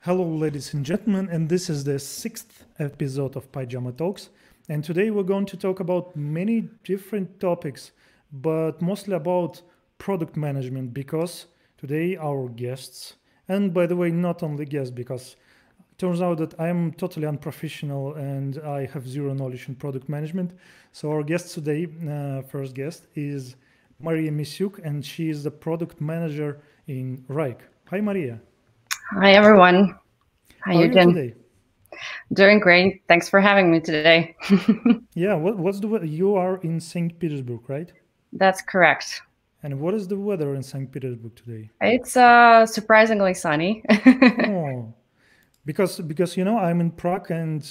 Hello, ladies and gentlemen, and this is the sixth episode of Pajama Talks. And today we're going to talk about many different topics, but mostly about product management because today our guests, and by the way, not only guests, because it turns out that I'm totally unprofessional and I have zero knowledge in product management. So our guest today, first guest, is Maria Misiuk, and she is the product manager in Rike. Hi, Maria. Hi, everyone. How How are you you doing? today? Doing great. Thanks for having me today. Yeah, what's the weather? You are in St. Petersburg, right? That's correct. And what is the weather in St. Petersburg today? It's surprisingly sunny. Oh, because I'm in Prague and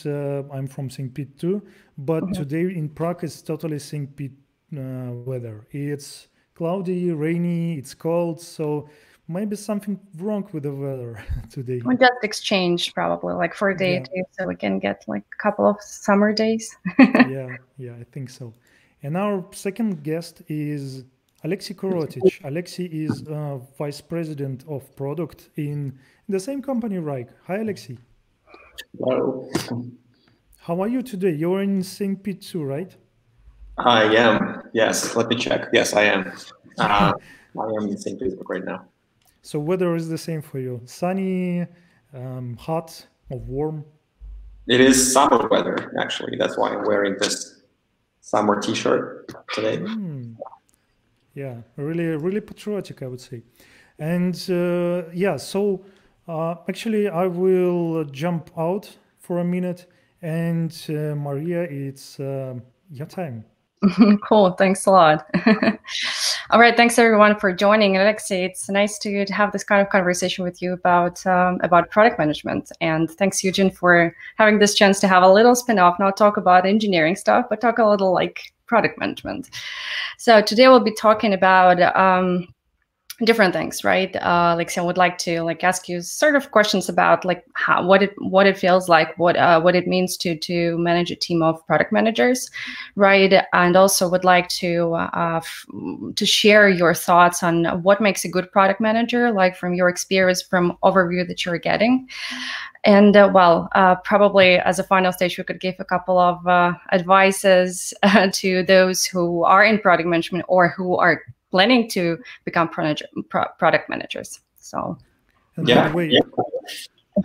I'm from St. Pete too, but Mhm. today in Prague is totally St. Pete weather. It's cloudy, rainy, it's cold, so maybe something wrong with the weather today. We just exchanged probably like for a day or Yeah, two so we can get like a couple of summer days. yeah, I think so. And our second guest is Alexei Korotic. Alexei is vice president of product in the same company, Rike. Hi, Alexei. Hello. How are you today? You're in St. Pete too, right? I am. Yes. Let me check. Yes, I am. I am in St. Petersburg right now. So weather is the same for you. Sunny, hot, or warm? It is summer weather, actually. That's why I'm wearing this summer T-shirt today. Yeah, really patriotic, I would say. And yeah, so actually, I will jump out for a minute. And Maria, it's your time. Cool. Thanks a lot. All right. Thanks everyone for joining. Alexei, it's nice to have this kind of conversation with you about product management. And thanks, Eugene, for having this chance to have a little spin-off, not talk about engineering stuff, but talk a little like product management. So today we'll be talking about different things, right? Like, I would like to like ask you sort of questions about like how what it feels like, what it means to manage a team of product managers, right? And also would like to share your thoughts on what makes a good product manager, like from your experience, from overview that you're getting. And probably as a final stage, we could give a couple of advices to those who are in product management or who are planning to become product managers. So, And Yeah, by the way, yeah,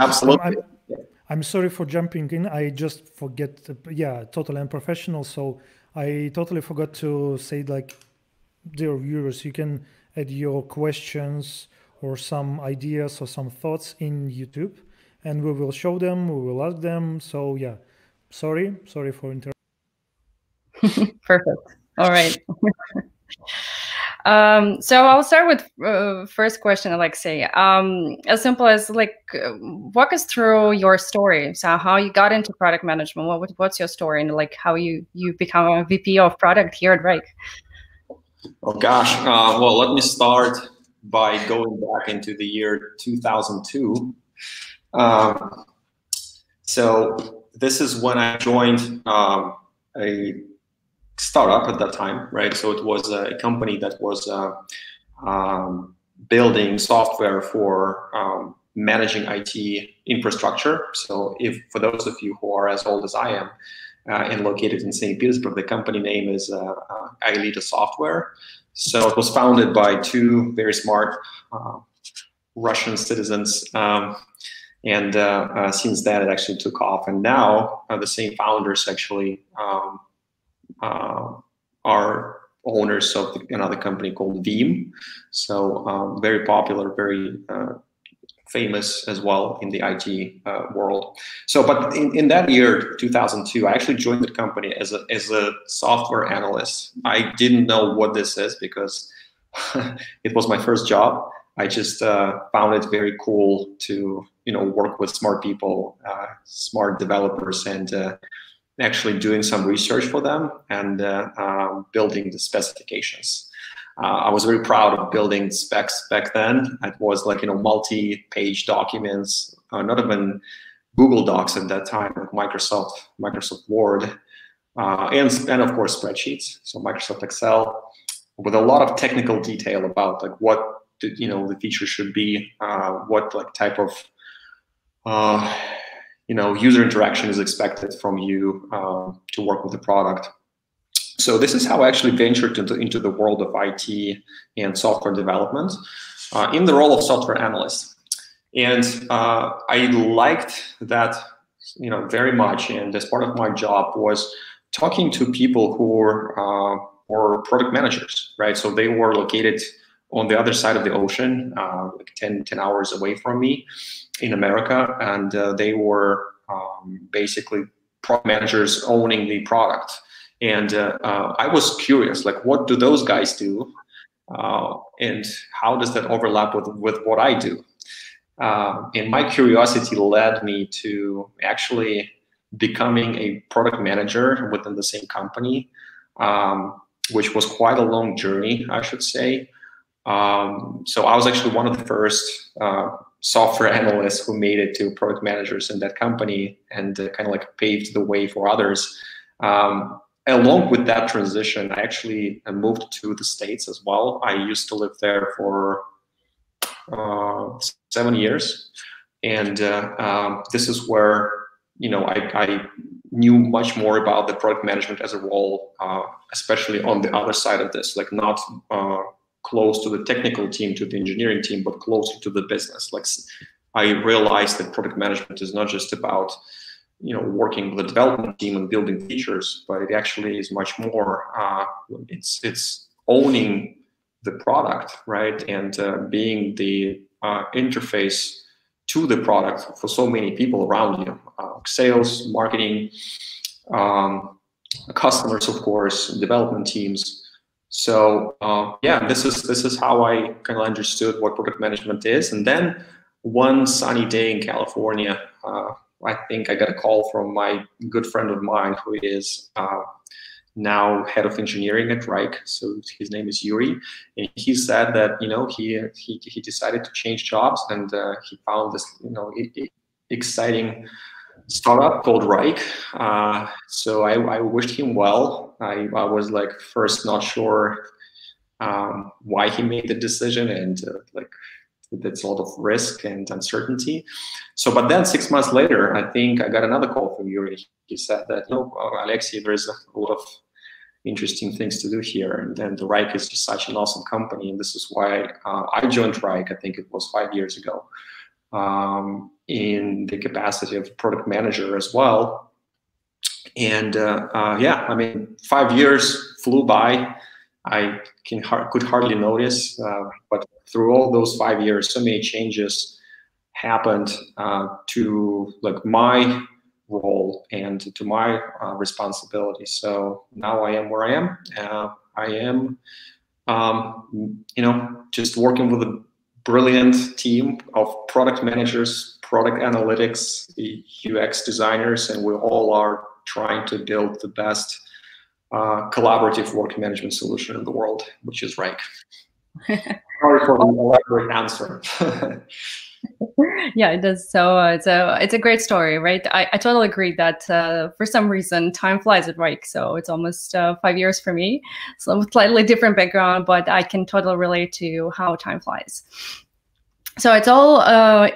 absolutely. I'm sorry for jumping in. I just forget. Yeah, totally unprofessional. So I totally forgot to say, like, dear viewers, you can add your questions or some ideas or some thoughts in YouTube, and we will show them. We will ask them. So yeah, sorry for interrupting. perfect. All right. So I'll start with first question, Alexei. As simple as like, walk us through your story. So how you got into product management? What's your story, and like how you become a VP of product here at Rike? Oh gosh. Well, let me start by going back into the year 2002. So this is when I joined a startup at that time, right? So it was a company that was building software for managing IT infrastructure. So if for those of you who are as old as I am and located in St. Petersburg, the company name is Aelita Software. So it was founded by two very smart Russian citizens. And since that, it actually took off. And now the same founders actually are owners of another company called Veeam. So very popular, very famous as well in the IT world. So, but in that year, 2002, I actually joined the company as a software analyst. I didn't know what this is because it was my first job. I just found it very cool to work with smart people, smart developers, and actually doing some research for them and building the specifications. I was very proud of building specs back then. It was like multi-page documents, not even Google Docs at that time, like Microsoft Word, and of course spreadsheets. So Microsoft Excel with a lot of technical detail about like what the feature should be, what like type of user interaction is expected from you to work with the product. So this is how I actually ventured into the world of IT and software development in the role of software analyst. And I liked that very much. And as part of my job was talking to people who were product managers, right? So they were located on the other side of the ocean, like 10 hours away from me in America. And they were basically product managers owning the product. And I was curious, like, what do those guys do? And how does that overlap with what I do? And my curiosity led me to actually becoming a product manager within the same company, which was quite a long journey, I should say. So I was actually one of the first software analysts who made it to product managers in that company, and kind of like paved the way for others. Along with that transition, I actually moved to the States as well. I used to live there for 7 years, and this is where I knew much more about the product management as a role, especially on the other side of this, like not close to the technical team, to the engineering team, but closer to the business. Like, I realized that product management is not just about working with the development team and building features, but it actually is much more. It's owning the product, right, and being the interface to the product for so many people around you, sales, marketing, customers, of course, development teams. So yeah, this is how I kind of understood what product management is. And then one sunny day in California, I think I got a call from my good friend of mine who is now head of engineering at Wrike. So his name is Yuri, and he said that he decided to change jobs, and he found this exciting startup called Wrike. So I wished him well. I was like first not sure why he made the decision, and like that's a lot of risk and uncertainty. So, but then 6 months later, I think I got another call from Yuri. He said that, Alexei, there's a lot of interesting things to do here. And then the Wrike is just such an awesome company. And this is why I joined Wrike, I think it was 5 years ago, in the capacity of product manager as well. And yeah, I mean, 5 years flew by. I could hardly notice, but through all those 5 years, so many changes happened to like my role and to my responsibility. So now I am where I am. I am, just working with a brilliant team of product managers, product analytics, UX designers, and we all are trying to build the best collaborative work management solution in the world, which is Wrike. Sorry for the elaborate answer. Yeah, it does. So it's a great story, right? I totally agree that for some reason time flies at Wrike. So it's almost 5 years for me. So slightly different background, but I can totally relate to how time flies. So it's all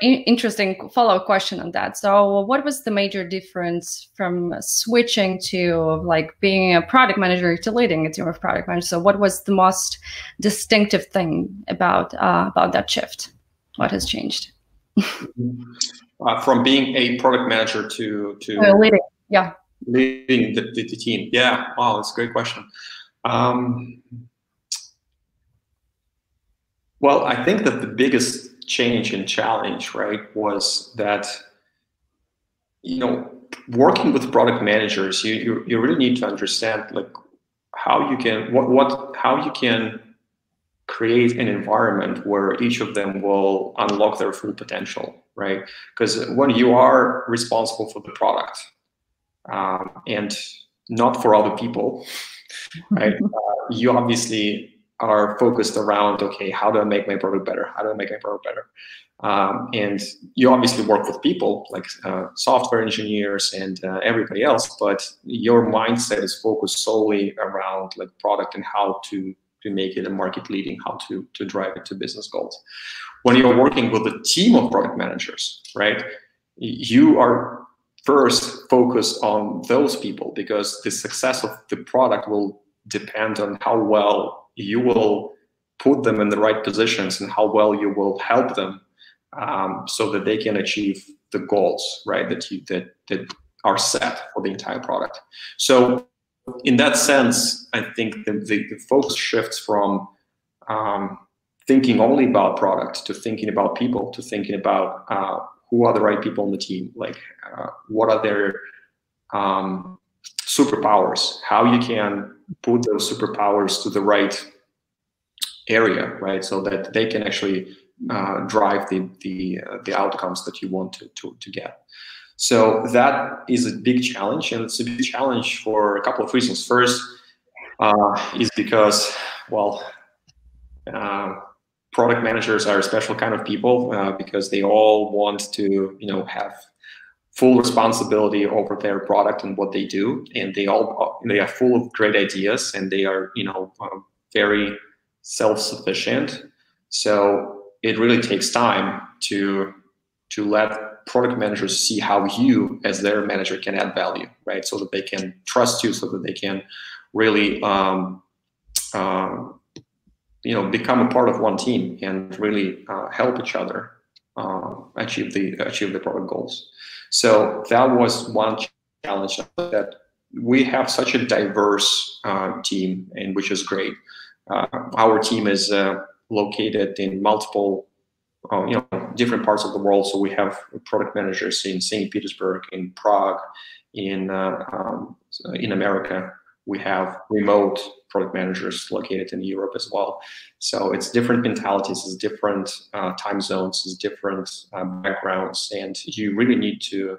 interesting follow-up question on that. So what was the major difference from switching to like being a product manager to leading a team of product managers? So what was the most distinctive thing about that shift? What has changed? From being a product manager to leading, yeah, leading the team. Yeah, wow, that's a great question. Well, I think that the biggest change and challenge, right, was that working with product managers, you really need to understand like how you can how you can create an environment where each of them will unlock their full potential, right? Because when you are responsible for the product and not for other people, right, you obviously are focused around, okay, how do I make my product better? How do I make my product better? And you obviously work with people like software engineers and everybody else, but your mindset is focused solely around like product and how to make it a market leading, how to drive it to business goals. When you're working with a team of product managers, right, you are first focused on those people, because the success of the product will depend on how well you will put them in the right positions and how well you will help them, so that they can achieve the goals, right, that are set for the entire product. So in that sense, I think the focus shifts from thinking only about product to thinking about people, to thinking about who are the right people on the team, like what are their superpowers, how you can put those superpowers to the right area, right, so that they can actually drive the outcomes that you want to get. So that is a big challenge, and it's a big challenge for a couple of reasons. First is because, well, product managers are a special kind of people, because they all want to, have full responsibility over their product and what they do, and they are full of great ideas, and they are, very self-sufficient. So it really takes time to let product managers see how you, as their manager, can add value, right? So that they can trust you, so that they can really, become a part of one team and really help each other achieve the product goals. So that was one challenge, that we have such a diverse team, and which is great. Our team is located in multiple, different parts of the world. So we have product managers in St. Petersburg, in Prague, in America. We have remote product managers located in Europe as well. So it's different mentalities, it's different time zones, it's different backgrounds, and you really need to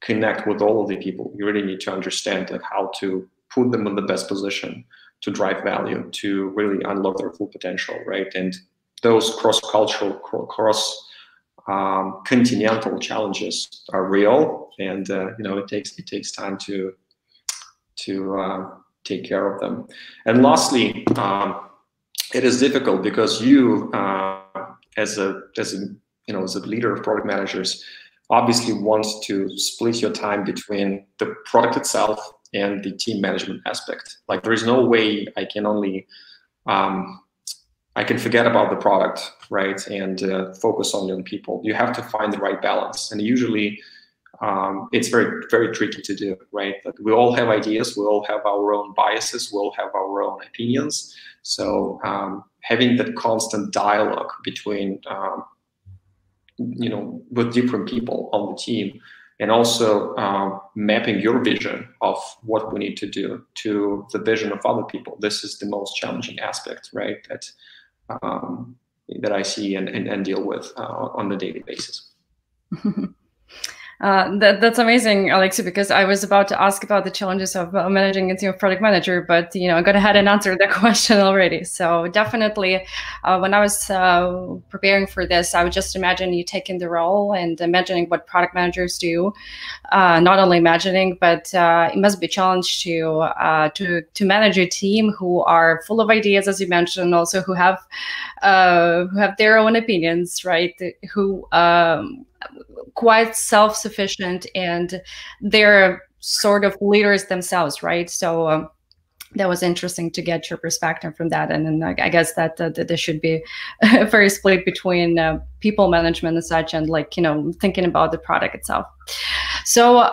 connect with all of the people. You really need to understand how to put them in the best position to drive value, to really unlock their full potential, right? And those cross-cultural, cross-continental challenges are real, and it takes time to take care of them. And lastly, it is difficult because you, as a leader of product managers, obviously want to split your time between the product itself and the team management aspect. Like, there is no way I can only I can forget about the product, right, and focus only on people. You have to find the right balance, and usually it's very, very tricky to do, right? Like, we all have ideas, we all have our own biases, we all have our own opinions. So having that constant dialogue between with different people on the team, and also mapping your vision of what we need to do to the vision of other people. This is the most challenging aspect, right, that I see and deal with on a daily basis. That's amazing, Alexey, because I was about to ask about the challenges of managing a team of product manager, but I got ahead and answered that question already. So definitely, when I was preparing for this, I would just imagine you taking the role and imagining what product managers do. Not only imagining, but it must be a challenge to manage a team who are full of ideas, as you mentioned, also who have their own opinions, right? Who quite self-sufficient, and they're sort of leaders themselves, right? So that was interesting to get your perspective from that. And then I guess that there should be a very split between people management and such, and thinking about the product itself. So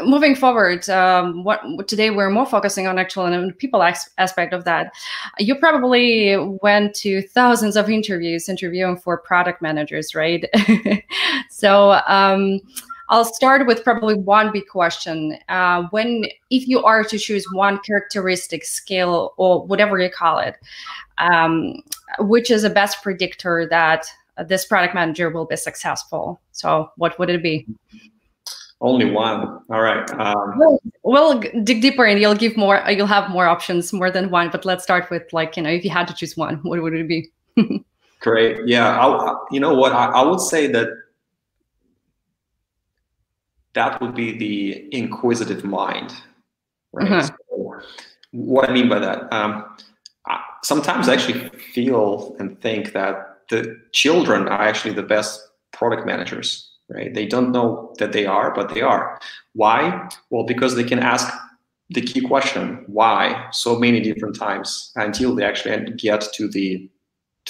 moving forward, today we're more focusing on actually on the people aspect of that. You probably went to thousands of interviews interviewing for product managers, right? So I'll start with probably one big question. If you are to choose one characteristic, skill, or whatever you call it, which is a best predictor that this product manager will be successful? So what would it be? Only one. All right. We'll dig deeper, and you'll have more options, more than one. But let's start with if you had to choose one, what would it be? Great. Yeah. You know what? I would say that would be the inquisitive mind, right? So what I mean by that, sometimes I actually feel and think that the children are actually the best product managers, right? They don't know that they are, but they are. Why? Well, because they can ask the key question, why, so many different times until they actually get to the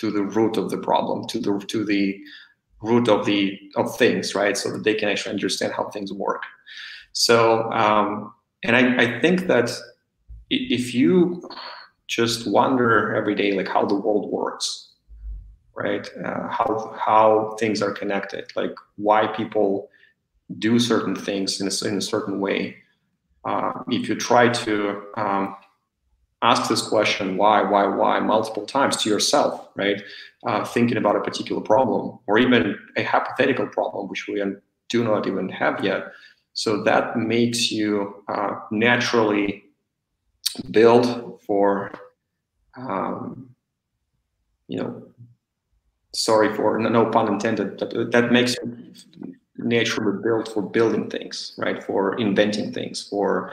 root of the problem, to the root of things, right? So that they can actually understand how things work. So, and I think that if you just wonder every day, like how the world works, right? How things are connected, like why people do certain things in a certain way. If you try to ask this question, why, multiple times to yourself, right? Thinking about a particular problem or even a hypothetical problem, which we do not even have yet. So that makes you naturally build for, sorry for no pun intended, but that makes you naturally build for building things, right? For inventing things, for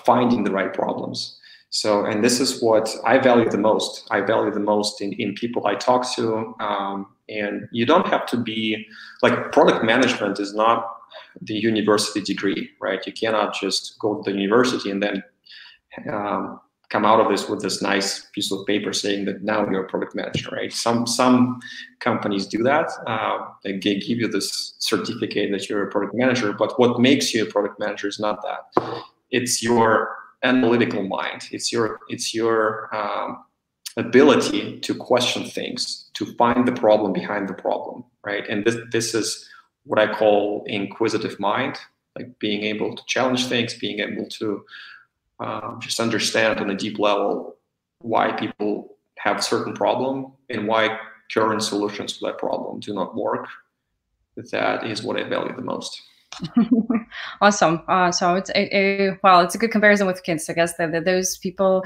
finding the right problems. So, and this is what I value the most. I value the most in people I talk to. And you don't have to be, like, product management is not the university degree, right? You cannot just go to the university and then come out of this with this nice piece of paper saying that now you're a product manager, right? Some companies do that. They give you this certificate that you're a product manager, but what makes you a product manager is not that. It's your analytical mind. It's your ability to question things, to find the problem behind the problem, right? And this is what I call inquisitive mind, like being able to challenge things, being able to just understand on a deep level why people have a certain problem and why current solutions to that problem do not work. That is what I value the most. Awesome. So it's it's a good comparison with kids. I guess that those people,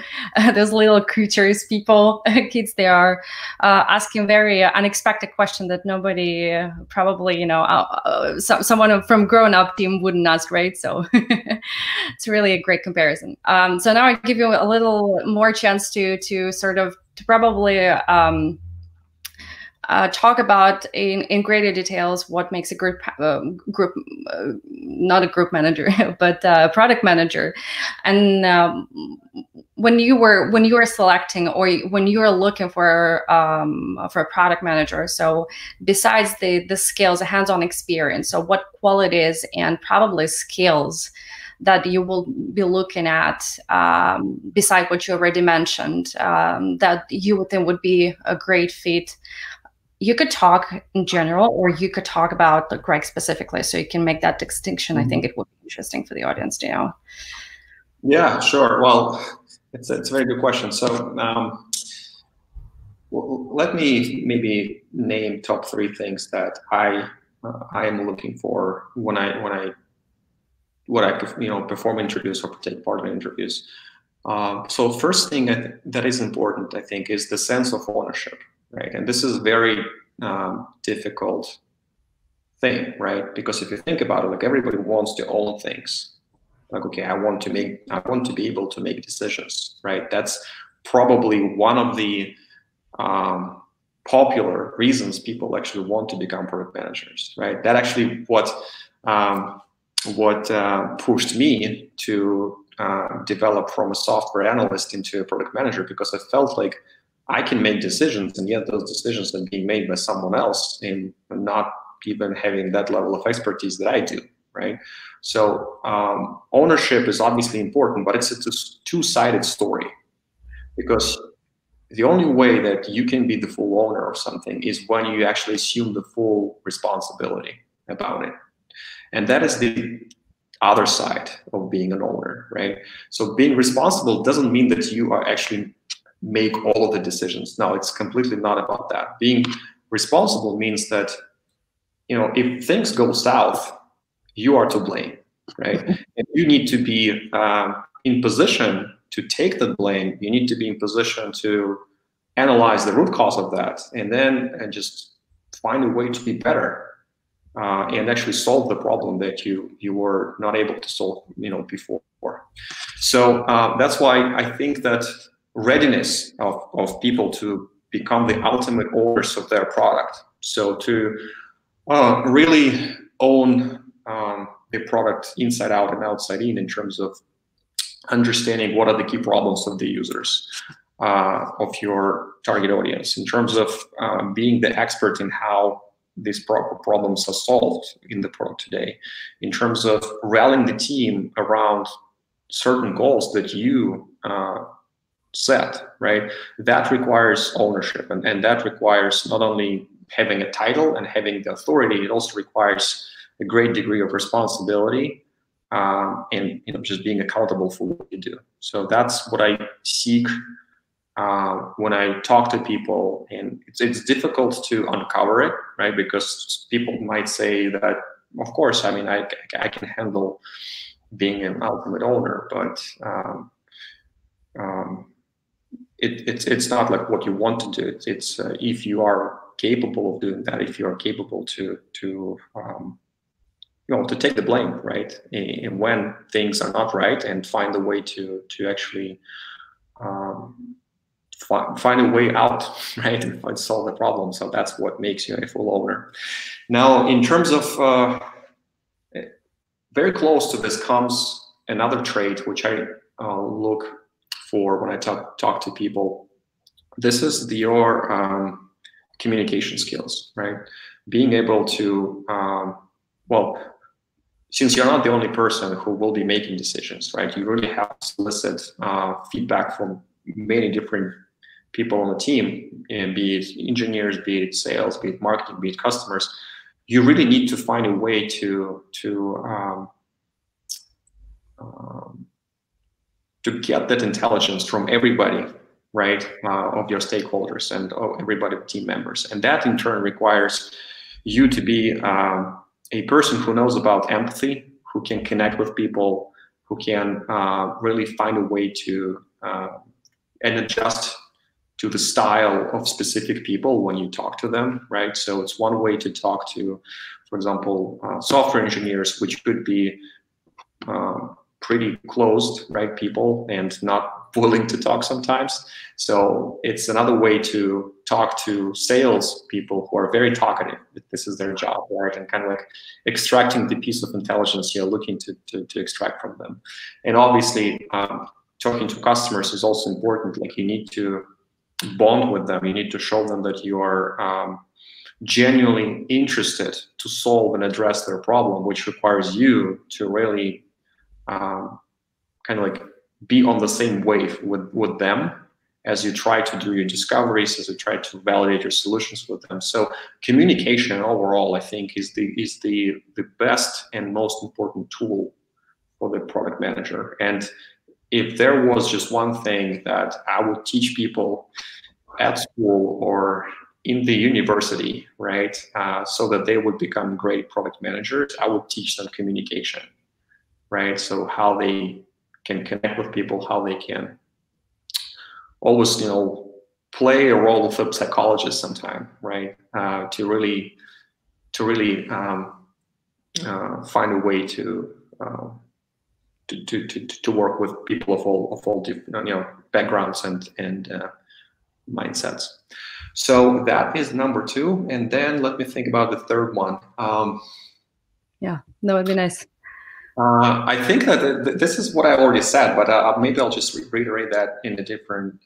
those little creatures, kids, they are asking very unexpected question that nobody probably, someone from grown-up team wouldn't ask, right? So it's really a great comparison. So now I give you a little more chance to probably talk about in greater details what makes a not a group manager, but a product manager. And when you were selecting or when you were looking for a product manager, so besides the skills, the hands-on experience, so what qualities and probably skills that you will be looking at beside what you already mentioned that you would think would be a great fit? You could talk in general, or you could talk about the Greg specifically, so you can make that distinction. Mm-hmm. I think it would be interesting for the audience to know. Yeah, sure. Well, it's a very good question. So let me maybe name top 3 things that I am looking for when I perform interviews or take part in interviews. So first thing that is important, I think, is the sense of ownership. Right, and this is a very difficult thing, right? Because if you think about it, like everybody wants to own things. Like, okay, I want to be able to make decisions, right? That's probably one of the popular reasons people actually want to become product managers, right? That actually what pushed me to develop from a software analyst into a product manager, because I felt like I can make decisions, and yet those decisions are being made by someone else and not even having that level of expertise that I do, right? So ownership is obviously important, but it's a two-sided story, because the only way that you can be the full owner of something is when you actually assume the full responsibility about it. And that is the other side of being an owner, right? So being responsible doesn't mean that you are actually make all of the decisions. No, it's completely not about that. Being responsible means that, if things go south, you are to blame, right? And you need to be in position to take the blame. You need to be in position to analyze the root cause of that, and then just find a way to be better and actually solve the problem that you were not able to solve, before. So that's why I think that readiness of people to become the ultimate owners of their product. So to really own the product inside out and outside in terms of understanding what are the key problems of the users, of your target audience, in terms of being the expert in how these problems are solved in the product today, in terms of rallying the team around certain goals that you set, right? That requires ownership, and that requires not only having a title and having the authority, it also requires a great degree of responsibility, and just being accountable for what you do. So that's what I seek when I talk to people, and it's difficult to uncover it, right? Because people might say that, of course, I mean, I can handle being an ultimate owner, but it's not like what you want to do. It's if you are capable of doing that, if you are capable to take the blame, right? And when things are not right, and find a way to actually find a way out, right, and solve the problem. So that's what makes you a full owner. Now, in terms of very close to this comes another trait which I look for when I talk to people. This is your communication skills, right? Being able to, well, since you're not the only person who will be making decisions, right? You really have to solicit feedback from many different people on the team, and be it engineers, be it sales, be it marketing, be it customers. You really need to find a way to get that intelligence from everybody, right, of your stakeholders and everybody, team members. And that in turn requires you to be a person who knows about empathy, who can connect with people, who can really find a way to and adjust to the style of specific people when you talk to them, right? So it's one way to talk to, for example, software engineers, which could be pretty closed, right, people, and not willing to talk sometimes. So it's another way to talk to sales people who are very talkative. This is their job, right? And kind of like extracting the piece of intelligence you're looking to extract from them. And obviously, talking to customers is also important. Like, you need to bond with them. You need to show them that you are genuinely interested to solve and address their problem, which requires you to really kind of like be on the same wave with them as you try to do your discoveries, as you try to validate your solutions with them. So communication overall, I think, is the best and most important tool for the product manager. And if there was just one thing that I would teach people at school or in the university, right, so that they would become great product managers, I would teach them communication, right? So how they can connect with people, how they can always, play a role of a psychologist sometime, right? To really find a way to work with people of all different backgrounds and mindsets. So that is number 2, and then let me think about the third one. Yeah, that would be nice. I think that this is what I already said, but maybe I'll just reiterate that in a different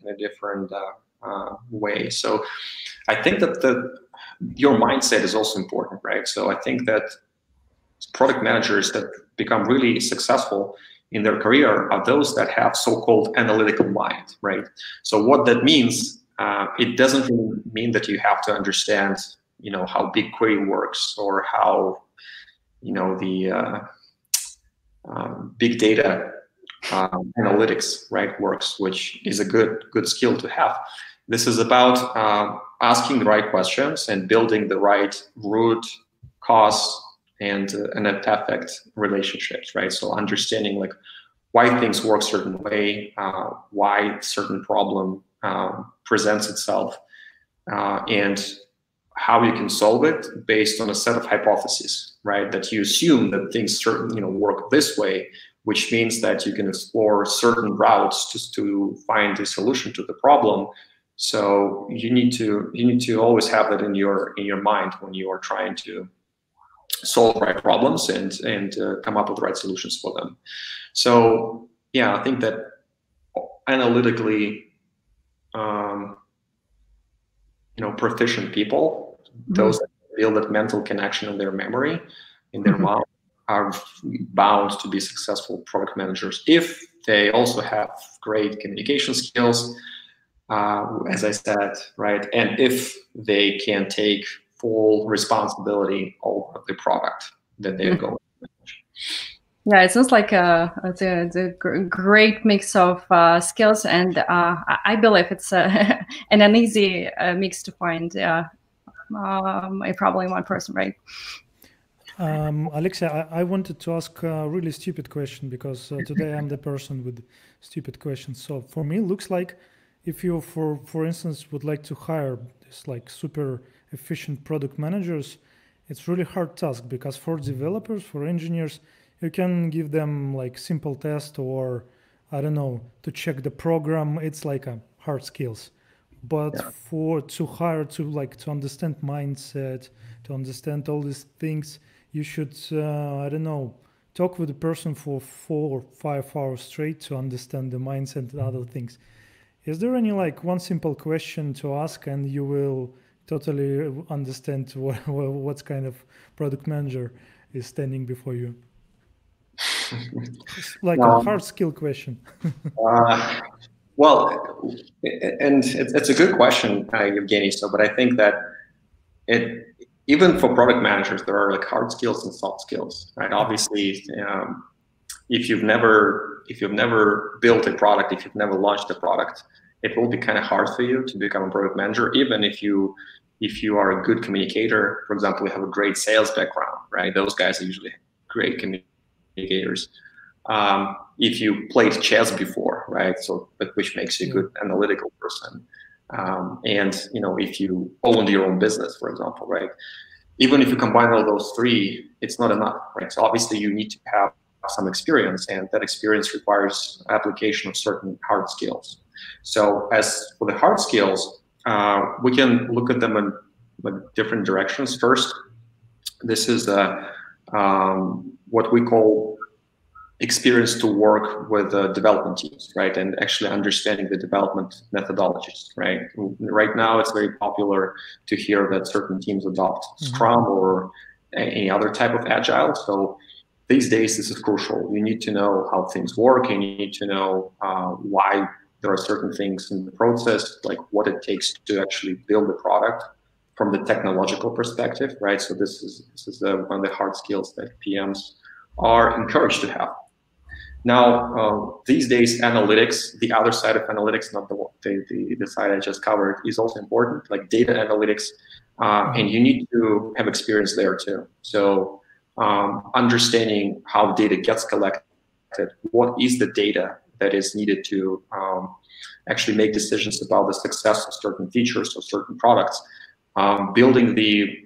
way. So I think that your mindset is also important, right? So I think that product managers that become really successful in their career are those that have so-called analytical mind, right? So what that means, it doesn't really mean that you have to understand, how BigQuery works, or how, the big data analytics, right, works, which is a good skill to have. This is about asking the right questions and building the right root cause and effect relationships, right? So understanding like why things work a certain way, why certain problem presents itself, and how you can solve it based on a set of hypotheses, right? That you assume that things work this way, which means that you can explore certain routes just to find a solution to the problem. So you need to always have that in your mind when you are trying to solve the right problems and come up with the right solutions for them. So yeah, I think that analytically, proficient people, those that build that mental connection in their memory, in their mind, are bound to be successful product managers if they also have great communication skills, as I said, right? And if they can take full responsibility over the product that they're going to manage. Yeah, it sounds like it's a great mix of skills, and I believe it's an easy mix to find. Probably one person, right? Alexei, I wanted to ask a really stupid question, because today I'm the person with stupid questions. So for me, it looks like if you, for instance, would like to hire this like super efficient product managers, it's really hard task, because for developers, for engineers, you can give them like simple test, or I don't know, to check the program. It's like a hard skills. But to hire, to understand mindset, to understand all these things, you should, I don't know, talk with the person for 4 or 5 hours straight to understand the mindset and other things. Is there any like one simple question to ask and you will totally understand what kind of product manager is standing before you? It's like a hard skill question. Well, and it's a good question, Evgeny. So, but I think that even for product managers, there are like hard skills and soft skills, right? Obviously, if you've never built a product, if you've never launched a product, it will be kind of hard for you to become a product manager, even if you are a good communicator. For example, you have a great sales background, right? Those guys are usually great communicators. If you played chess before, right? So, which makes you a good analytical person. And if you owned your own business, for example, right? Even if you combine all those three, it's not enough, right? So obviously you need to have some experience, and that experience requires application of certain hard skills. So as for the hard skills, we can look at them in different directions. First, this is what we call experience to work with development teams, right? And actually understanding the development methodologies, right? Right now, it's very popular to hear that certain teams adopt Scrum or any other type of Agile. So these days, this is crucial. You need to know how things work, and you need to know why there are certain things in the process, like what it takes to actually build a product from the technological perspective, right? So this is one of the hard skills that PMs are encouraged to have. Now, these days, analytics, the other side of analytics, not the side I just covered, is also important, like data analytics, and you need to have experience there too. So understanding how data gets collected, what is the data that is needed to actually make decisions about the success of certain features or certain products, building the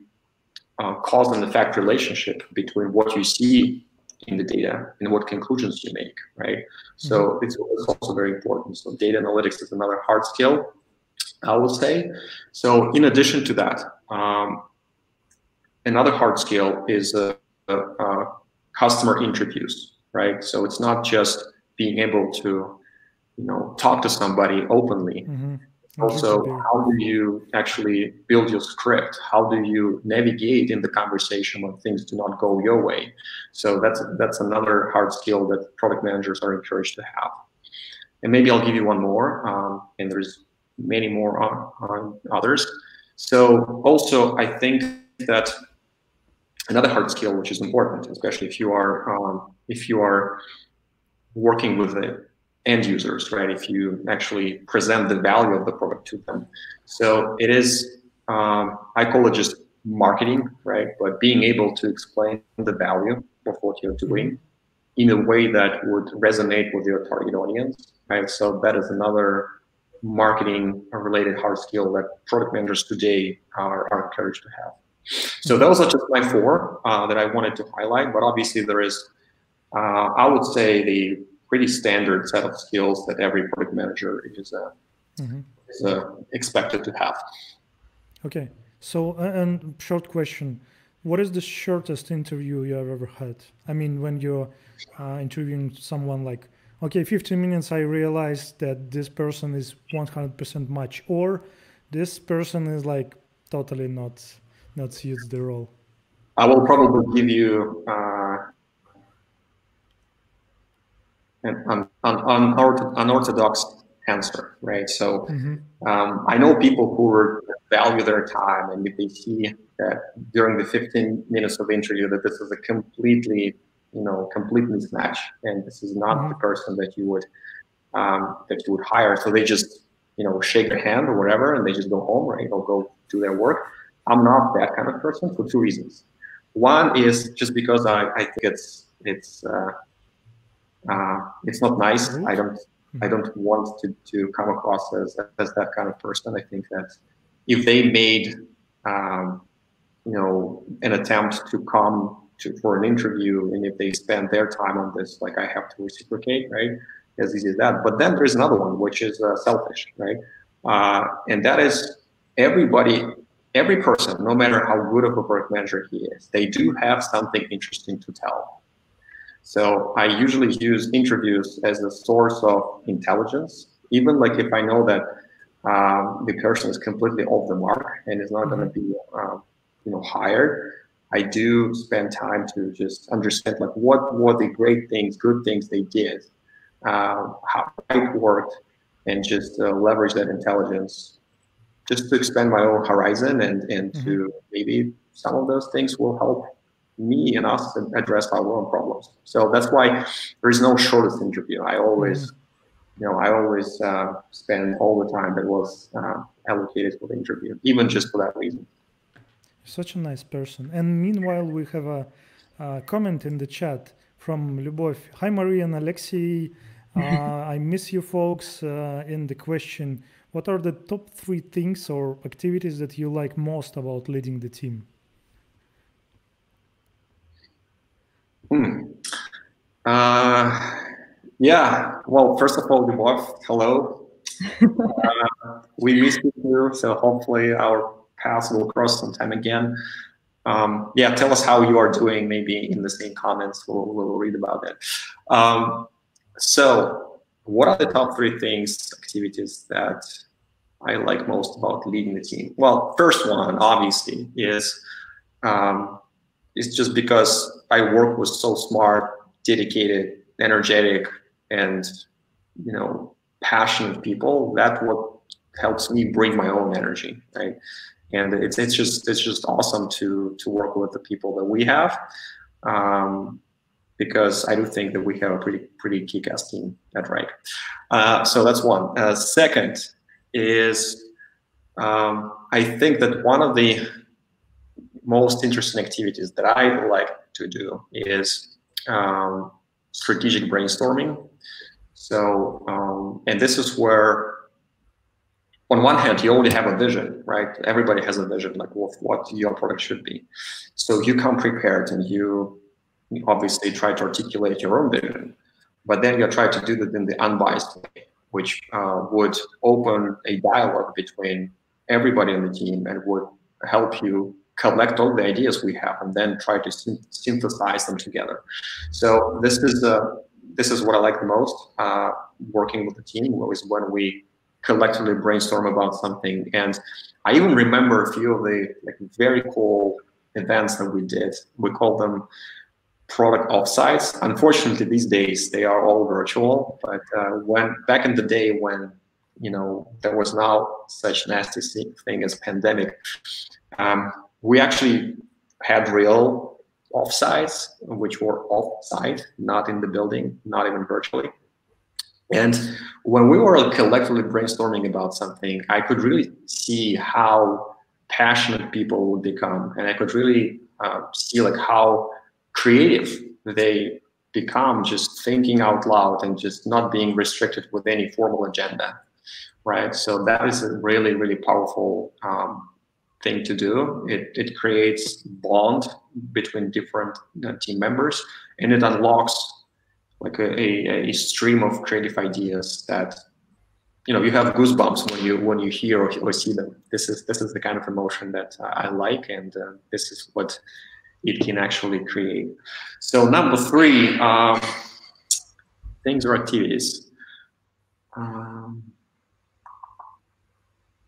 cause and effect relationship between what you see in the data and what conclusions you make, right? So it's also very important. So data analytics is another hard skill, I would say. So in addition to that, another hard skill is customer interviews, right? So it's not just being able to, talk to somebody openly. Also, how do you actually build your script? How do you navigate in the conversation when things do not go your way? So that's another hard skill that product managers are encouraged to have. And maybe I'll give you one more, and there's many more on others. So also, I think that another hard skill, which is important, especially if you are working with the end users, right? If you actually present the value of the product to them. So it is, I call it just marketing, right? But being able to explain the value of what you're doing in a way that would resonate with your target audience, right? So that is another marketing related hard skill that product managers today are encouraged to have. So those are just my 4 that I wanted to highlight, but obviously there is, I would say, the pretty standard set of skills that every product manager is expected to have. Okay, so and short question, what is the shortest interview you have ever had? I mean, when you're interviewing someone, like, okay, 15 minutes, I realized that this person is 100% match, or this person is like totally not suits the role. I will probably give you an unorthodox answer, right? So I know people who value their time, and if they see that during the 15 minutes of interview that this is a complete mismatch, and this is not the person that you would hire, so they just shake their hand or whatever, and they just go home, right? Or go do their work. I'm not that kind of person for two reasons. One is just because I think it's not nice. I don't want to come across as that kind of person. I think that if they made an attempt to come for an interview, and if they spend their time on this, like, I have to reciprocate, right? As easy as that. But then there's another one, which is selfish, right? And that is every person, no matter how good of a product manager he is, they do have something interesting to tell. So I usually use interviews as a source of intelligence, even like if I know that the person is completely off the mark and is not going to be hired. I do spend time to just understand, like, what the great things, good things they did, how it worked, and just leverage that intelligence just to expand my own horizon, and to maybe some of those things will help me and us address our own problems. So that's why there is no shortest interview. I always, spend all the time that was allocated for the interview, even just for that reason. Such a nice person. And meanwhile, we have a comment in the chat from Lyubov. Hi, Maria and Alexei. I miss you folks. In the question, what are the top 3 things or activities that you like most about leading the team? Yeah. Well, first of all, Lyubov, hello. We miss you too. So hopefully our paths will cross sometime again. Yeah, tell us how you are doing. Maybe in the same comments, we'll read about it. So what are the top 3 things, activities that I like most about leading the team? Well, first one, obviously, is just because I work with so smart, dedicated, energetic, and passionate people. That's what helps me bring my own energy, right? And it's just awesome to work with the people that we have, because I do think that we have a pretty kick-ass team. That's right. So that's one. Second is I think that one of the most interesting activities that I like to do is strategic brainstorming. So, and this is where, on one hand, you already have a vision, right? Everybody has a vision, like what your product should be. So you come prepared, and you obviously try to articulate your own vision, but then you try to do that in the unbiased way, which would open a dialogue between everybody in the team and would help you collect all the ideas we have and then try to synthesize them together. So this is what I like the most, working with the team, is when we collectively brainstorm about something. And I even remember a few of the very cool events that we did. We call them product offsites. Unfortunately, these days they are all virtual. But when back in the day when there was now such nasty thing as pandemic, we actually had real offsites, which were off-site, not in the building, not even virtually. And when we were collectively brainstorming about something, I could really see how passionate people would become, and I could really see how creative they become, just thinking out loud and just not being restricted with any formal agenda, right? So that is a really, really powerful thing to do. It creates bond between different team members, and it unlocks a stream of creative ideas that you have goosebumps when you hear or see them. This is the kind of emotion that I like, and this is what it can actually create. So number 3, things or activities.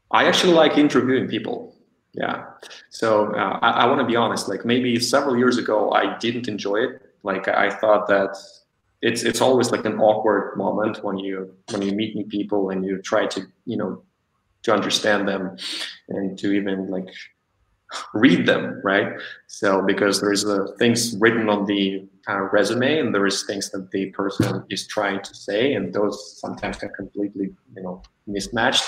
I actually like interviewing people. Yeah. So I want to be honest, like maybe several years ago, I didn't enjoy it. Like I thought that it's always like an awkward moment when you meet new people and you try to, to understand them and to even like read them, right? So because there's things written on the resume and there is things that the person is trying to say, and those sometimes are completely, mismatched.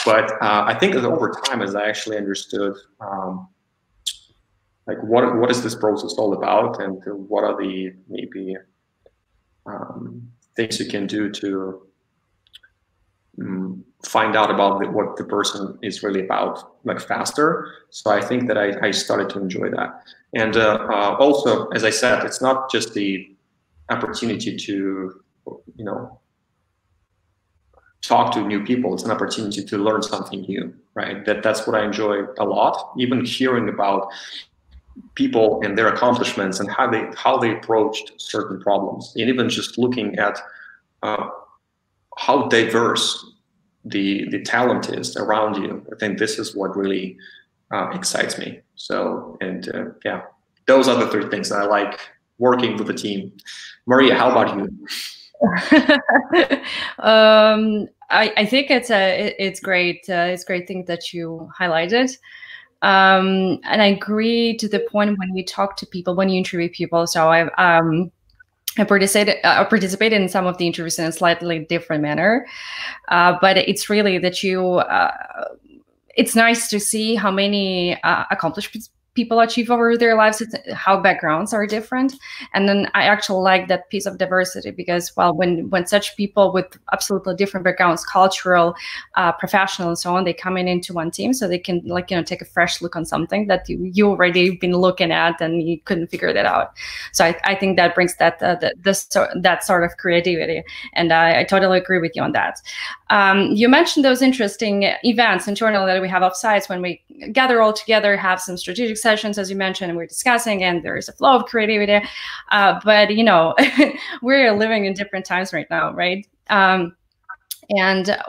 But I think that over time, as I actually understood, like what is this process all about, and what are the maybe things you can do to find out about what the person is really about, like faster. So I think that I started to enjoy that. And also, as I said, it's not just the opportunity to, talk to new people. It's an opportunity to learn something new, right? That's what I enjoy a lot. Even hearing about people and their accomplishments and how they approached certain problems, and even just looking at how diverse the talent is around you. I think this is what really excites me. So, and yeah, those are the 3 things I like working with the team. Maria, how about you? I think it's great. It's a great thing that you highlighted. And I agree to the point when you talk to people, when you interview people. So I participated in some of the interviews in a slightly different manner, but it's really that it's nice to see how many accomplishments people achieve over their lives, how backgrounds are different. And then I actually like that piece of diversity, because when such people with absolutely different backgrounds, cultural, professional, and so on, they come into one team, so they can take a fresh look on something that you already been looking at and you couldn't figure that out. So I think that brings that sort of creativity, and I totally agree with you on that. You mentioned those interesting events internally that we have offsites when we gather all together, have some strategic sessions, as you mentioned, and we're discussing, and there's a flow of creativity. But we're living in different times right now, right? And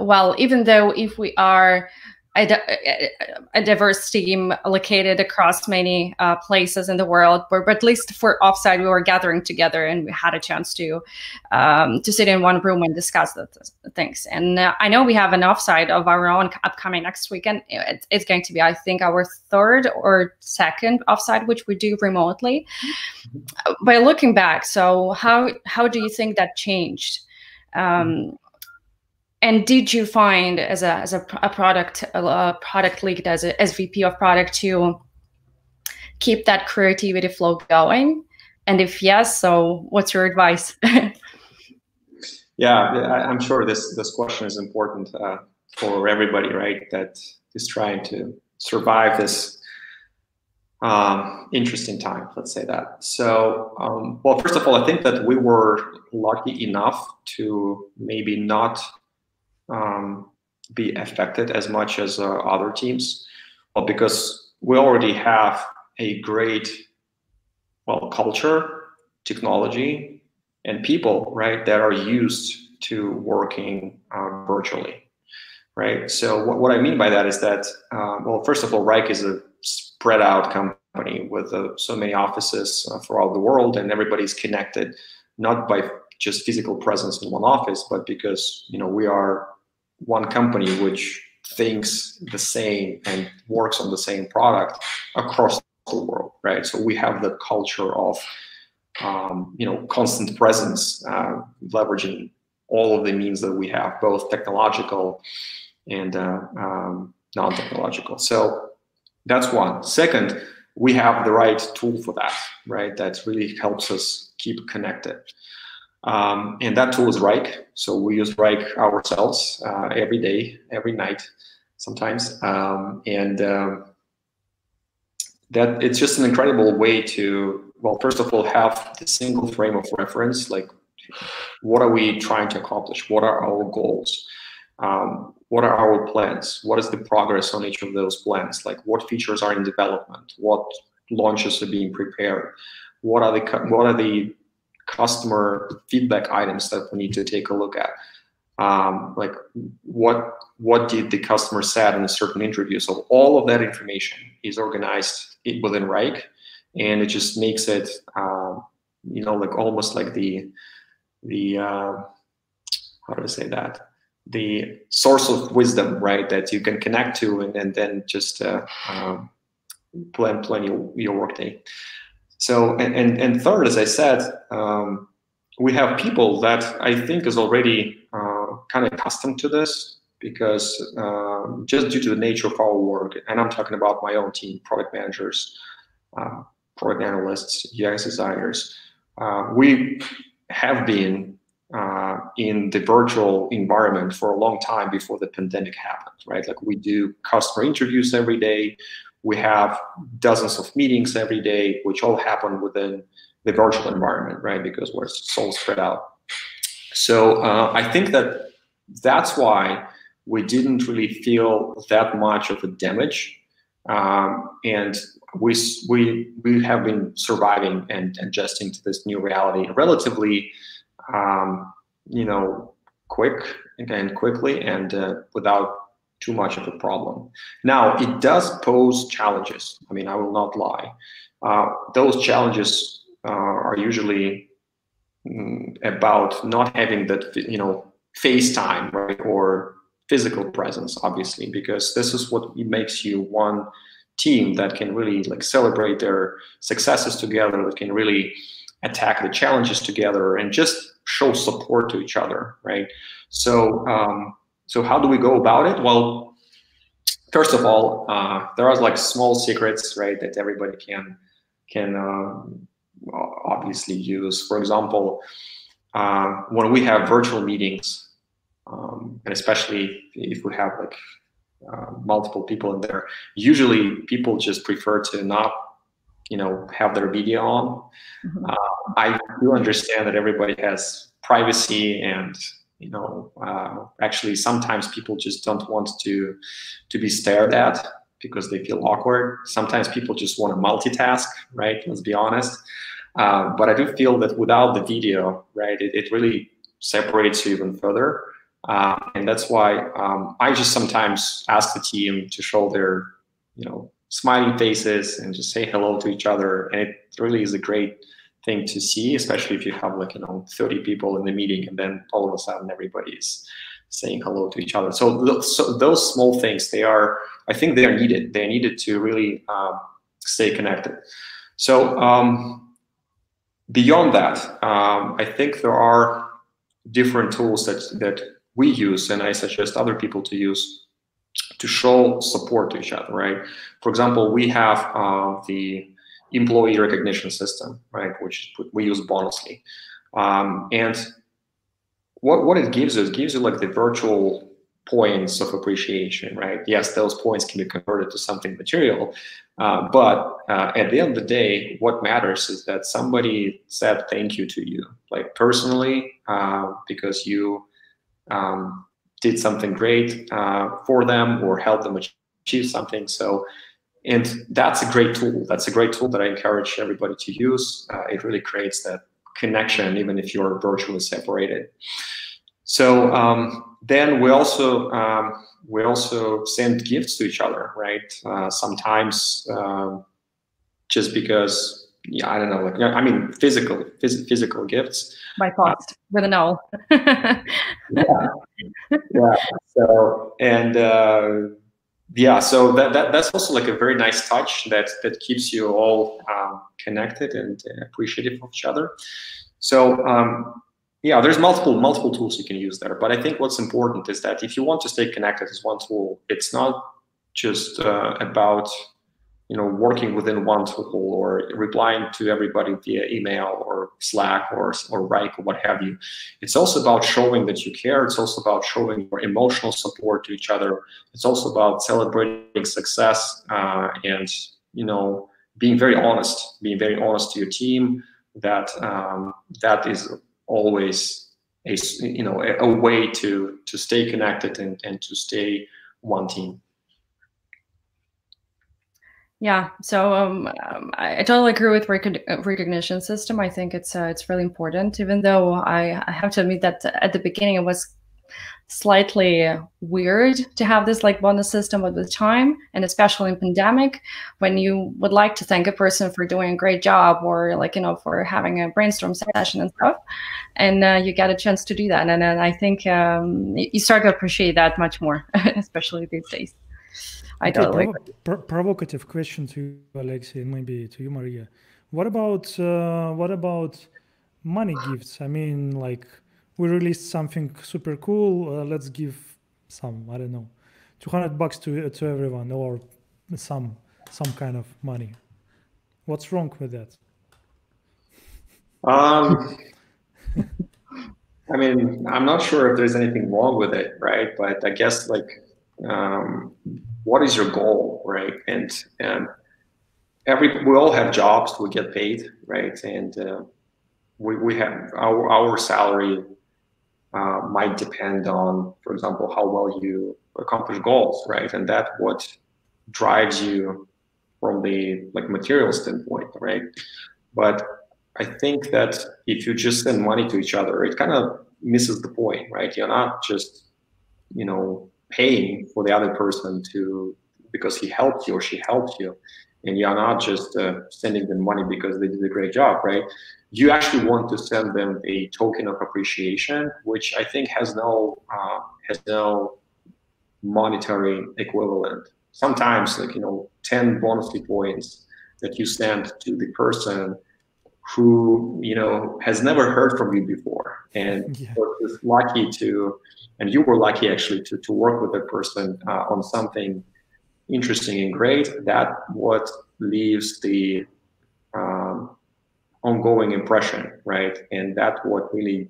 well, even though if we are a diverse team located across many places in the world, but at least for offsite, we were gathering together and we had a chance to sit in one room and discuss the things. And I know we have an offsite of our own upcoming next weekend. It's going to be, I think, our 3rd or 2nd offsite, which we do remotely. By looking back, so how do you think that changed? And did you find, as a product lead, as VP of product, to keep that creativity flow going? And if yes, so what's your advice? Yeah, I'm sure this question is important for everybody, right? That is trying to survive this interesting time, let's say that. So, well, first of all, I think that we were lucky enough to maybe not be affected as much as other teams, well, because we already have a great, culture, technology, and people, right, that are used to working virtually, right? So what I mean by that is that, well, first of all, Wrike is a spread out company with so many offices throughout the world, and everybody's connected, not by just physical presence in one office, but because, we are one company which thinks the same and works on the same product across the world, right? So we have the culture of, constant presence, leveraging all of the means that we have, both technological and non-technological. So that's one. Second, we have the right tool for that, right? That really helps us keep connected. And that tool is Wrike. So we use Wrike ourselves every day, every night, sometimes. That it's just an incredible way to, well, first of all, have the single frame of reference, like what are we trying to accomplish? What are our goals? What are our plans? What is the progress on each of those plans? Like what features are in development? What launches are being prepared? What are the customer feedback items that we need to take a look at? Like what did the customer say in a certain interview? So all of that information is organized within Wrike, and it just makes it like almost like the how do I say that? The source of wisdom, right? That you can connect to and then just plan your workday. So and third, as I said, we have people that I think is already kind of accustomed to this, because just due to the nature of our work, and I'm talking about my own team, product managers, product analysts, UX designers, we have been in the virtual environment for a long time before the pandemic happened, right? Like we do customer interviews every day. We have dozens of meetings every day, which all happen within the virtual environment, right? Because we're so spread out. So I think that's why we didn't really feel that much of a damage. And we have been surviving and adjusting to this new reality relatively, quickly and without too much of a problem. Now, it does pose challenges. I mean, I will not lie. Those challenges are usually about not having that, FaceTime, right, or physical presence, obviously, because this is what makes you one team that can really like celebrate their successes together, that can really attack the challenges together and just show support to each other, right? So, so how do we go about it? Well, first of all, there are like small secrets, right, that everybody can obviously use. For example, when we have virtual meetings, and especially if we have like multiple people in there, usually people just prefer to not, have their video on. Mm-hmm. I do understand that everybody has privacy, and actually sometimes people just don't want to be stared at because they feel awkward. Sometimes people just want to multitask, right? Let's be honest. But I do feel that without the video, right, it really separates you even further. And that's why I just sometimes ask the team to show their, smiling faces and just say hello to each other. And it really is a great thing to see, especially if you have like, 30 people in the meeting and then all of a sudden everybody's saying hello to each other. So those small things, I think they are needed. They're needed to really stay connected. So beyond that, I think there are different tools that we use, and I suggest other people to use to show support to each other, right? For example, we have the employee recognition system, right, which we use Bonusly. And what it gives you like the virtual points of appreciation, right? Yes, those points can be converted to something material, but at the end of the day, what matters is that somebody said thank you to you, like personally, because you did something great for them or helped them achieve something. So, and that's a great tool. That's a great tool that I encourage everybody to use. It really creates that connection, even if you're virtually separated. So then we also send gifts to each other, right? Sometimes just because, I don't know, like, I mean, physical gifts. By post with an O. Yeah. So and so that's also like a very nice touch that keeps you all connected and appreciative of each other. So there's multiple tools you can use there. But I think what's important is that if you want to stay connected as one tool, it's not just about working within one tool or replying to everybody via email or Slack or Wrike or what have you. It's also about showing that you care. It's also about showing your emotional support to each other. It's also about celebrating success and being very honest to your team. That is always a way to stay connected and to stay one team. Yeah, so I totally agree with recognition system. I think it's really important, even though I have to admit that at the beginning it was slightly weird to have this like bonus system at the time, and especially in pandemic, when you would like to thank a person for doing a great job, or like, for having a brainstorm session and stuff, and you get a chance to do that, and then I think you start to appreciate that much more, especially these days. I totally agree. Provocative question to you, Alexei, and maybe to you, Maria. What about money gifts? I mean, like, we released something super cool. Let's give some, I don't know, $200 to everyone, or some kind of money. What's wrong with that? I mean, I'm not sure if there's anything wrong with it, right? But I guess like, what is your goal, right? And we all have jobs, we get paid, right? And we have our salary might depend on, for example, how well you accomplish goals, right? And that's what drives you from the like material standpoint, right? But I think that if you just send money to each other, it kind of misses the point, right? You're not just, paying for the other person because he helped you or she helped you, and you're not just sending them money because they did a great job, right? You actually want to send them a token of appreciation, which I think has no monetary equivalent. Sometimes, like 10 bonus points that you send to the person who has never heard from you before, and was lucky and you were lucky actually to work with a person on something interesting and great. That what leaves the ongoing impression, right? And that's what really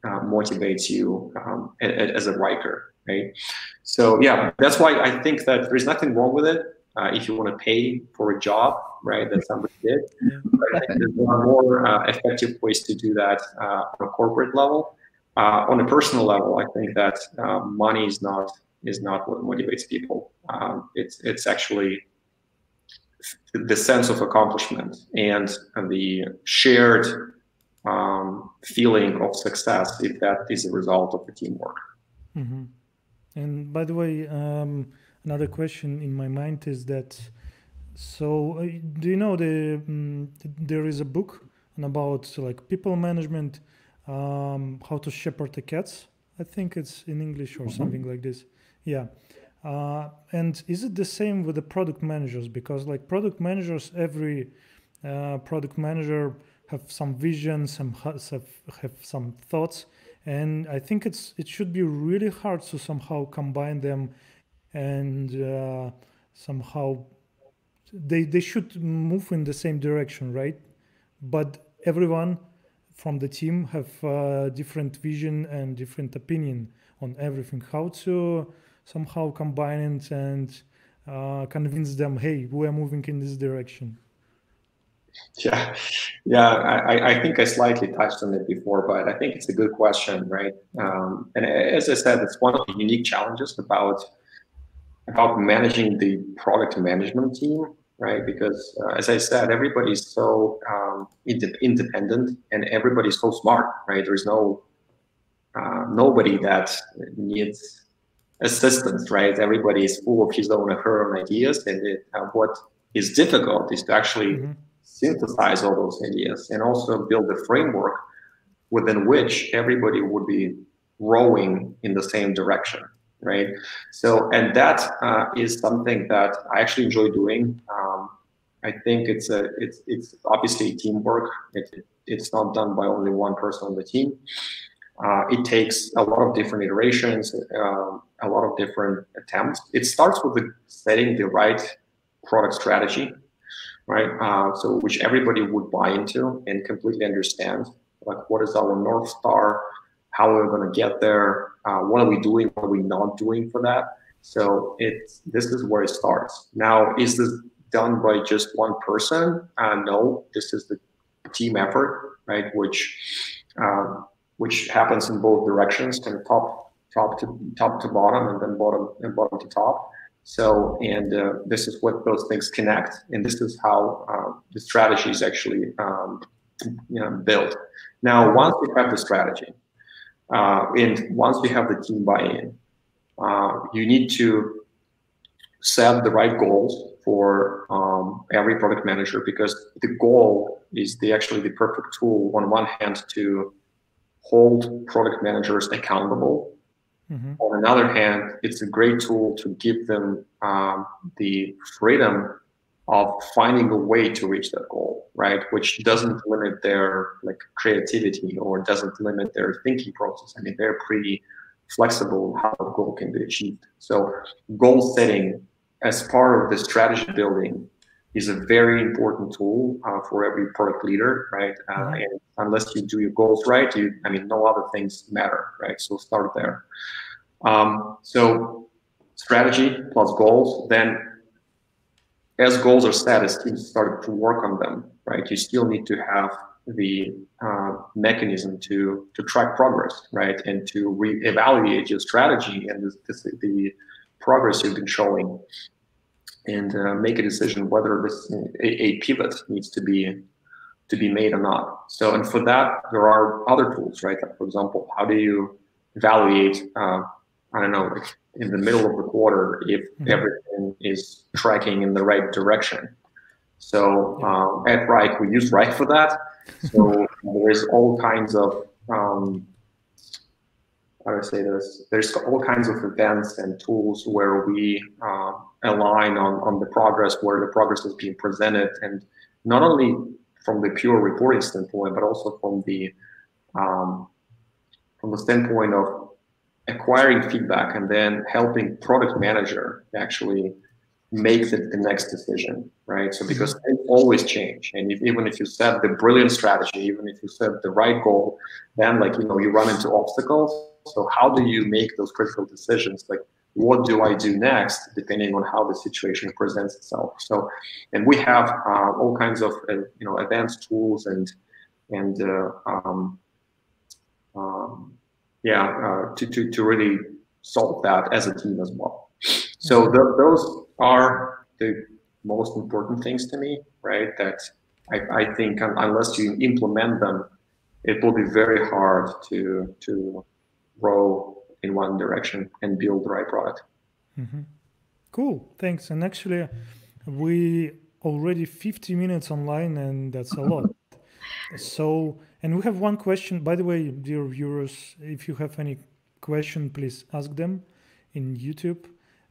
motivates you as a writer, right? So yeah, that's why I think that there's nothing wrong with it. If you want to pay for a job, right, that somebody did, but I think there's more effective ways to do that on a corporate level. On a personal level, I think that money is not what motivates people. It's actually the sense of accomplishment and the shared feeling of success, if that is a result of the teamwork. Mm-hmm. And by the way, another question in my mind is that, so do you know there is a book about like people management, how to shepherd the cats? I think it's in English or something like this. Yeah. And is it the same with the product managers? Because like product managers, every product manager have some visions, have some thoughts, and I think it should be really hard to somehow combine them, and somehow they should move in the same direction, right? But everyone from the team have different vision and different opinion on everything. How to somehow combine it and convince them, hey, we are moving in this direction. Yeah, I think I slightly touched on it before, but I think it's a good question, right? And as I said, it's one of the unique challenges about managing the product management team, right? Because as I said, everybody's so independent and everybody's so smart, right? There's nobody that needs assistance, right? Everybody is full of his own or her own ideas, and what is difficult is to actually synthesize all those ideas and also build a framework within which everybody would be rowing in the same direction, right? So, and that is something that I actually enjoy doing. I think it's obviously teamwork. It's not done by only one person on the team. It takes a lot of different iterations, a lot of different attempts. It starts with setting the right product strategy, right? So which everybody would buy into and completely understand, like what is our North Star, how are we going to get there, what are we doing, what are we not doing for that. So this is where it starts. Now, is this done by just one person? No, this is the team effort, right? Which happens in both directions, kind of top to bottom, and then bottom to top. So, and this is what those things connect, and this is how the strategy is actually built. Now, once we have the strategy, and once we have the team buy-in, you need to set the right goals for every product manager, because the goal is actually the perfect tool on one hand to hold product managers accountable. Mm-hmm. On another hand, it's a great tool to give them the freedom of finding a way to reach that goal, right? Which doesn't limit their creativity or doesn't limit their thinking process. I mean, they're pretty flexible how the goal can be achieved. So goal setting as part of the strategy building is a very important tool for every product leader, right? And unless you do your goals right, no other things matter, right? So start there. So strategy plus goals, then as goals are set, as teams start to work on them, right? You still need to have the mechanism to track progress, right? And to reevaluate your strategy and the progress you've been showing, and make a decision whether a pivot needs to be made or not. So, and for that, there are other tools, right? Like, for example, how do you evaluate, in the middle of the quarter, if everything is tracking in the right direction? So at Rike, we use Rike for that. So there's all kinds of, there's all kinds of events and tools where we align on the progress, where the progress is being presented, and not only from the pure reporting standpoint, but also from the standpoint of acquiring feedback and then helping product manager actually make the next decision, right? So because things always change, and even if you set the brilliant strategy, even if you set the right goal, then you run into obstacles. So how do you make those critical decisions? Like, what do I do next, depending on how the situation presents itself? So, and we have all kinds of advanced tools and to really solve that as a team as well. So those are the most important things to me, right? That I think unless you implement them, it will be very hard to row in one direction and build the right product. Mm-hmm. Cool, thanks. And actually, we already 50 minutes online, and that's a lot. So, and we have one question. By the way, dear viewers, if you have any question, please ask them in YouTube.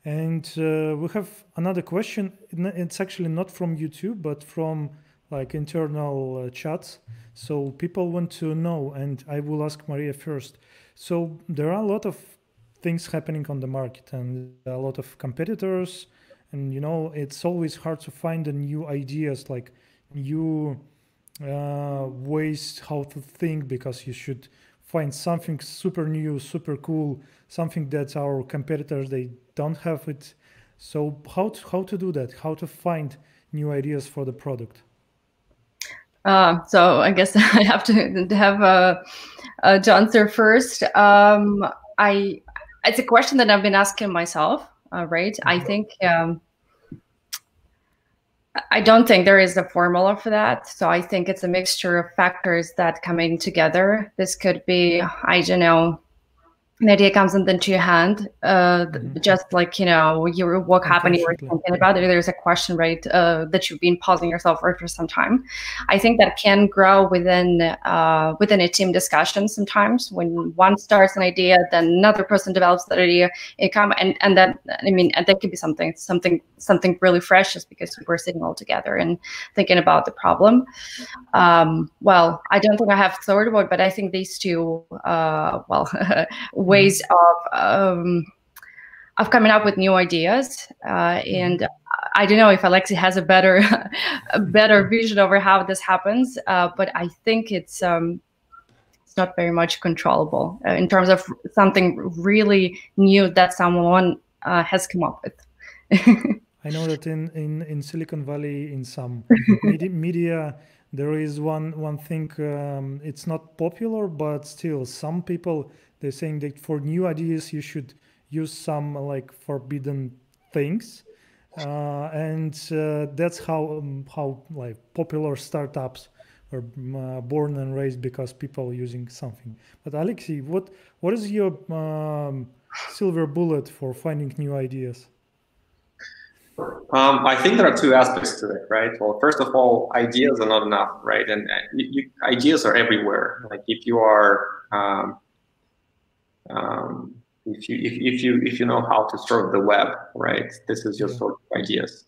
And we have another question. It's actually not from YouTube, but from internal chats. So people want to know, and I will ask Maria first. So there are a lot of things happening on the market and a lot of competitors, and it's always hard to find the new ideas, like new ways how to think, because you should find something super new, super cool, something that our competitors, they don't have it. So how to do that? How to find new ideas for the product? So I guess I have to have to answer first. It's a question that I've been asking myself, right? I think I don't think there is a formula for that. So I think it's a mixture of factors that come in together. This could be, I don't know, an idea comes into your hand, just like, your work happening, you were thinking about it. There's a question, right, that you've been pausing yourself for some time. I think that can grow within a team discussion sometimes. When one starts an idea, then another person develops that idea. And that could be something really fresh, just because we're sitting all together and thinking about the problem. Well, I don't think I have thought about, but I think these two, ways of coming up with new ideas, and I don't know if Alexei has a better vision over how this happens, but I think it's not very much controllable in terms of something really new that someone has come up with. I know that in Silicon Valley, in some media, there is one thing. It's not popular, but still, some people, they're saying that for new ideas you should use some forbidden things, and that's how like popular startups are born and raised, because people are using something. But Alexey, what is your silver bullet for finding new ideas? I think there are two aspects to it, right? Well, first of all, ideas are not enough, right? And ideas are everywhere. Like if you are, if you know how to surf the web, right? This is your sort of ideas.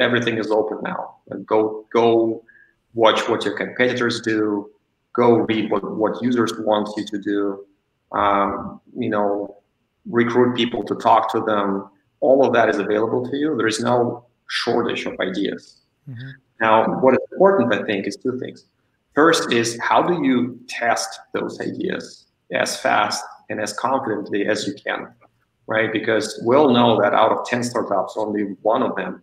Everything is open now. Like go watch what your competitors do. Go read what users want you to do. Recruit people to talk to them. All of that is available to you. There is no shortage of ideas. Mm-hmm. Now, what is important, I think, is two things. First is, how do you test those ideas as fast and as confidently as you can, right? Because we all know that out of 10 startups, only one of them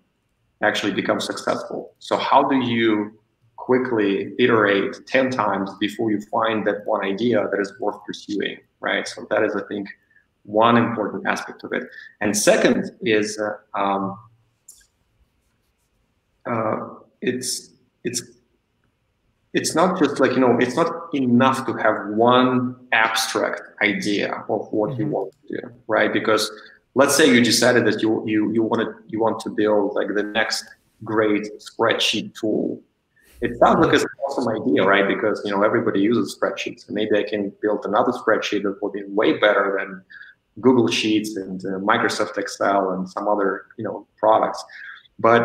actually becomes successful. So how do you quickly iterate 10 times before you find that one idea that is worth pursuing, right? So that is, I think, one important aspect of it. And second is it's not just like, it's not enough to have one abstract idea of what you want to do, right? Because let's say you decided that you want to build like the next great spreadsheet tool. It sounds like an awesome idea, right? Because everybody uses spreadsheets, and maybe I can build another spreadsheet that will be way better than Google Sheets and Microsoft Excel and some other products. But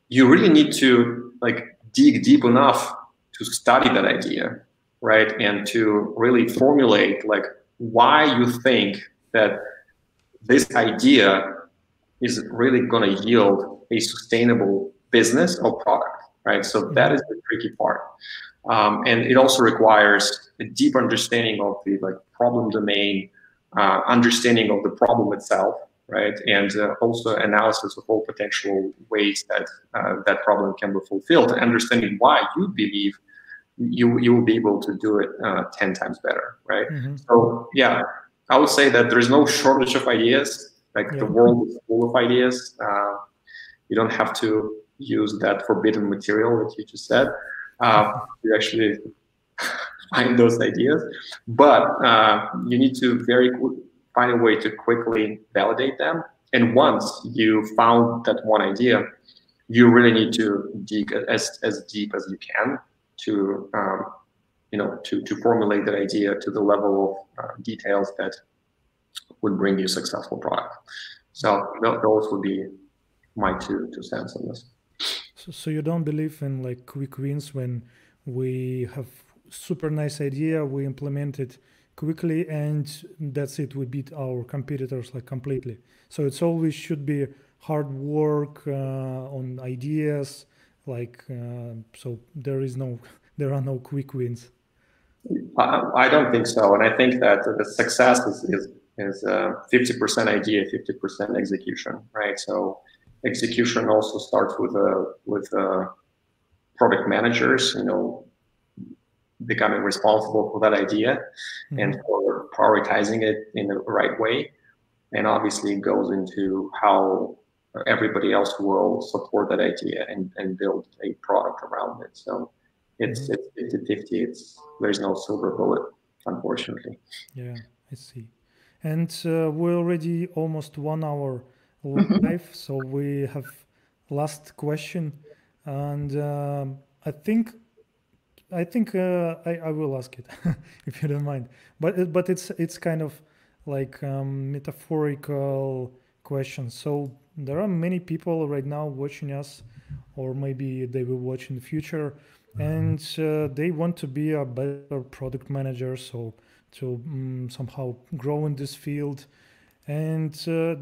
you really need to like dig deep enough to study that idea, right? And to really formulate like why you think that this idea is really going to yield a sustainable business or product, right? So that is the tricky part. And it also requires a deep understanding of the like problem domain, understanding of the problem itself, right? And also analysis of all potential ways that that problem can be fulfilled, and understanding why you believe you will be able to do it 10 times better, right? So yeah, I would say that there's no shortage of ideas. Like the world is full of ideas. You don't have to use that forbidden material that you just said. You actually find those ideas, but you need to find a way to quickly validate them. And once you found that one idea, you really need to dig as deep as you can to to formulate that idea to the level of details that would bring you a successful product. So those would be my two cents on this. So you don't believe in like quick wins when we have super nice idea, we implement it quickly, and that's it, we beat our competitors like completely. So it's always should be hard work on ideas, like so there are no quick wins. I don't think so, and I think that the success is 50% idea, 50% execution, right? So execution also starts with product managers, becoming responsible for that idea and for prioritizing it in the right way. And obviously it goes into how everybody else will support that idea and build a product around it. So it's 50-50. There's no silver bullet, unfortunately. Yeah, I see. And we're already almost 1 hour live, so we have last question, and I think I will ask it if you don't mind. But it's kind of like metaphorical question. So there are many people right now watching us, or maybe they will watch in the future, and they want to be a better product manager, so to somehow grow in this field. And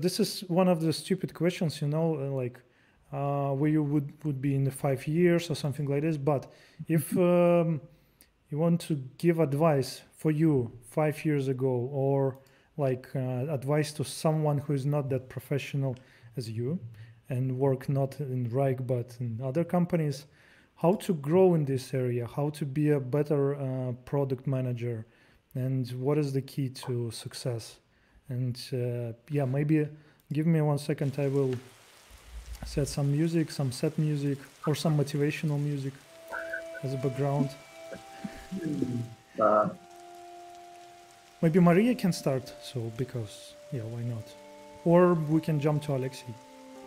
this is one of the stupid questions, like where you would be in the 5 years or something like this. But if you want to give advice for you 5 years ago, or like advice to someone who is not that professional as you and work not in Rike but in other companies, how to grow in this area, how to be a better product manager, and what is the key to success? And yeah, maybe Give me 1 second. I will set some music, some set music, or some motivational music as a background. Maybe Maria can start. So because yeah, why not? Or we can jump to Alexei.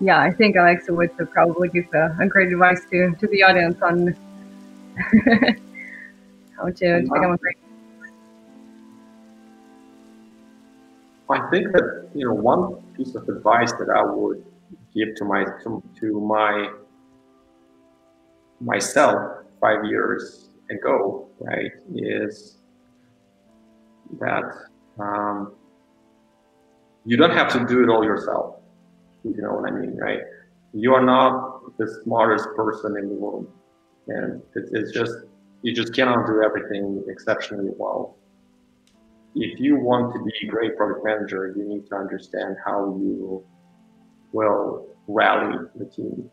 Yeah, I think Alexei would probably give a great advice to the audience on how to become a great. I think that one piece of advice that I would give to myself 5 years ago, right, is that you don't have to do it all yourself. You know what I mean, right? You are not the smartest person in the room, and it's just you just cannot do everything exceptionally well. If you want to be a great product manager, you need to understand how you will rally the team,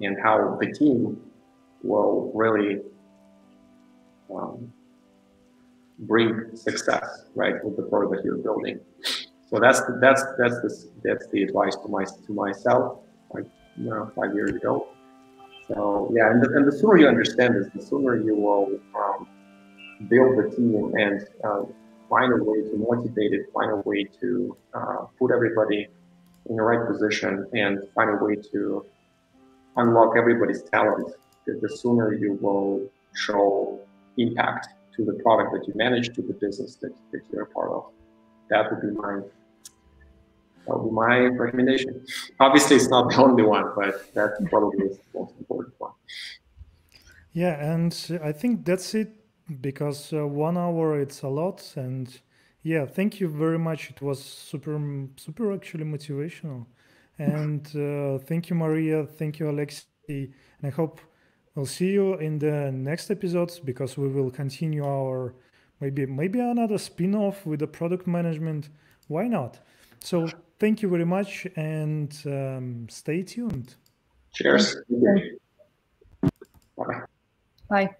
and how the team will really bring success, right, with the product that you're building. So that's the advice to myself, like 5 years ago. So yeah, and the sooner you understand this, the sooner you will build the team and find a way to motivate it, find a way to put everybody in the right position, and find a way to unlock everybody's talent. The sooner you will show impact to the product that you manage, to the business that you're a part of. That would be my recommendation. Obviously, it's not the only one, but that probably is the most important one. Yeah, and I think that's it, because 1 hour it's a lot. And yeah, thank you very much. It was super actually motivational. And thank you, Maria. Thank you, Alexei. And I hope we'll see you in the next episodes, because we will continue our maybe another spin-off with the product management. Why not? So thank you very much, and stay tuned. Cheers. Bye.